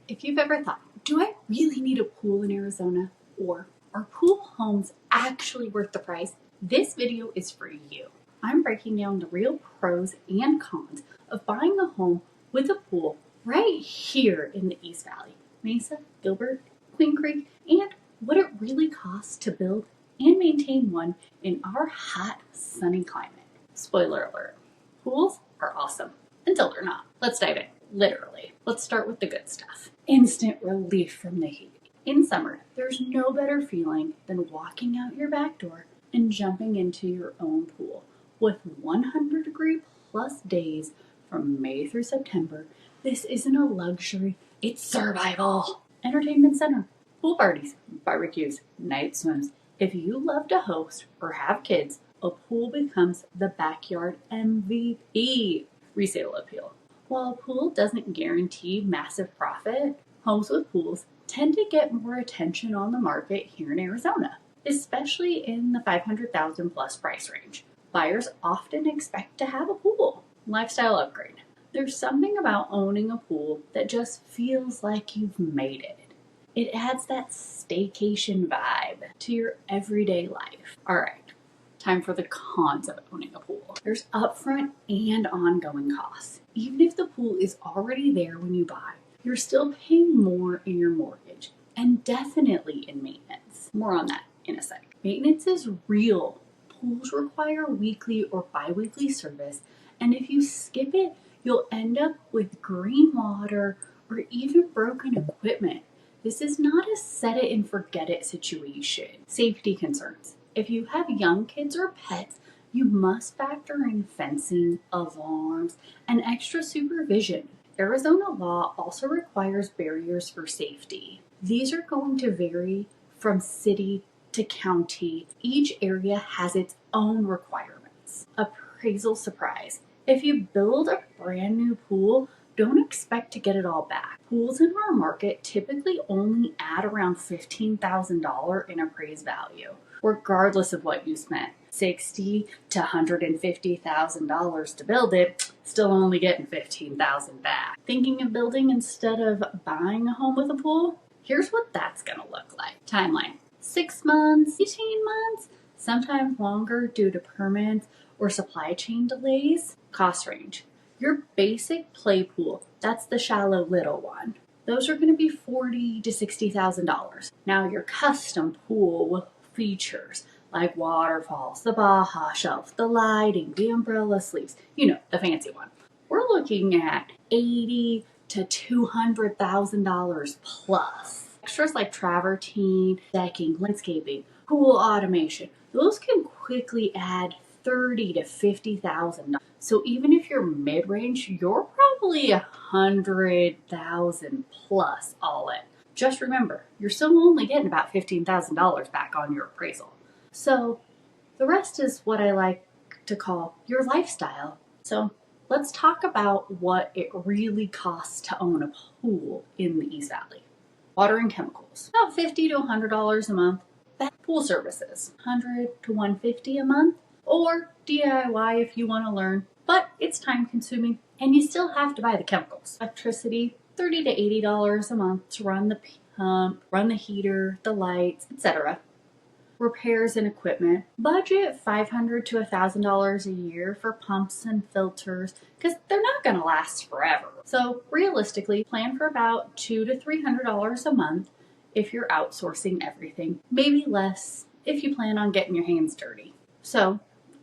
If you've ever thought, do I really need a pool in Arizona? Or are pool homes actually worth the price? This video is for you. I'm breaking down the real pros and cons of buying a home with a pool right here in the East Valley, Mesa, Gilbert, Queen Creek, and what it really costs to build and maintain one in our hot, sunny climate. Spoiler alert, pools are awesome until they're not. Let's dive in, literally. Let's start with the good stuff. Instant relief from the heat. In summer, there's no better feeling than walking out your back door and jumping into your own pool. With 100-degree plus days from May through September, this isn't a luxury, it's survival. Entertainment center, pool parties, barbecues, night swims. If you love to host or have kids, a pool becomes the backyard MVP. Resale appeal. While a pool doesn't guarantee massive profit, homes with pools tend to get more attention on the market here in Arizona, especially in the $500,000 plus price range. Buyers often expect to have a pool. Lifestyle upgrade. There's something about owning a pool that just feels like you've made it. It adds that staycation vibe to your everyday life. All right, time for the cons of owning a pool. There's upfront and ongoing costs. Even if the pool is already there when you buy, you're still paying more in your mortgage and definitely in maintenance. More on that in a sec. Maintenance is real. Pools require weekly or bi-weekly service, and if you skip it, you'll end up with green water or even broken equipment. This is not a set it and forget it situation. Safety concerns. If you have young kids or pets, you must factor in fencing, alarms, and extra supervision. Arizona law also requires barriers for safety. These are going to vary from city to county. Each area has its own requirements. Appraisal surprise. If you build a brand new pool, don't expect to get it all back. Pools in our market typically only add around $15,000 in appraised value, regardless of what you spent. $60,000 to $150,000 to build it, still only getting $15,000 back. Thinking of building instead of buying a home with a pool? Here's what that's gonna look like. Timeline: 6 months, 18 months, sometimes longer due to permits or supply chain delays. Cost range. Your basic play pool, that's the shallow little one, those are going to be $40,000 to $60,000. Now your custom pool with features like waterfalls, the Baja shelf, the lighting, the umbrella sleeves, the fancy one, we're looking at $80,000 to $200,000 plus. Extras like travertine, decking, landscaping, pool automation, those can quickly add $30,000 to $50,000. So even if you're mid-range, you're probably $100,000 plus all in. Just remember, you're still only getting about $15,000 back on your appraisal. So the rest is what I like to call your lifestyle. So let's talk about what it really costs to own a pool in the East Valley. Water and chemicals, about $50 to $100 a month. Pool services, $100 to $150 a month. Or DIY if you want to learn, but it's time consuming and you still have to buy the chemicals. Electricity, $30 to $80 a month to run the pump, run the heater, the lights, etc. Repairs and equipment, budget $500 to $1,000 a year for pumps and filters because they're not going to last forever. So realistically, plan for about $200 to $300 a month if you're outsourcing everything, maybe less if you plan on getting your hands dirty. So,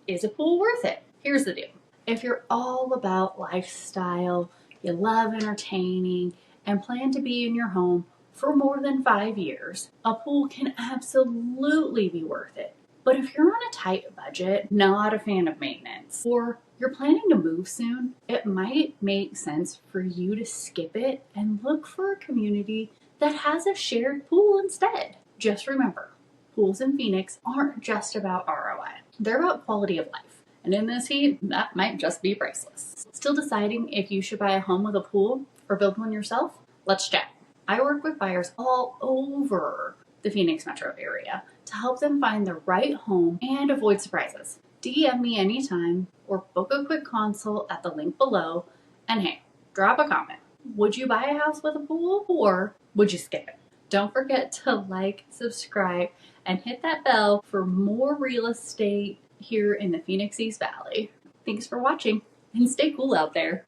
is a pool worth it? Here's the deal. If you're all about lifestyle, you love entertaining, and plan to be in your home for more than 5 years, a pool can absolutely be worth it. But if you're on a tight budget, not a fan of maintenance, or you're planning to move soon, it might make sense for you to skip it and look for a community that has a shared pool instead. Just remember, pools in Phoenix aren't just about ROI. They're about quality of life. And in this heat, that might just be priceless. Still deciding if you should buy a home with a pool or build one yourself? Let's chat. I work with buyers all over the Phoenix metro area to help them find the right home and avoid surprises. DM me anytime or book a quick consult at the link below. And hey, drop a comment. Would you buy a house with a pool or would you skip it? Don't forget to like, subscribe, and hit that bell for more real estate here in the Phoenix East Valley. Thanks for watching and stay cool out there.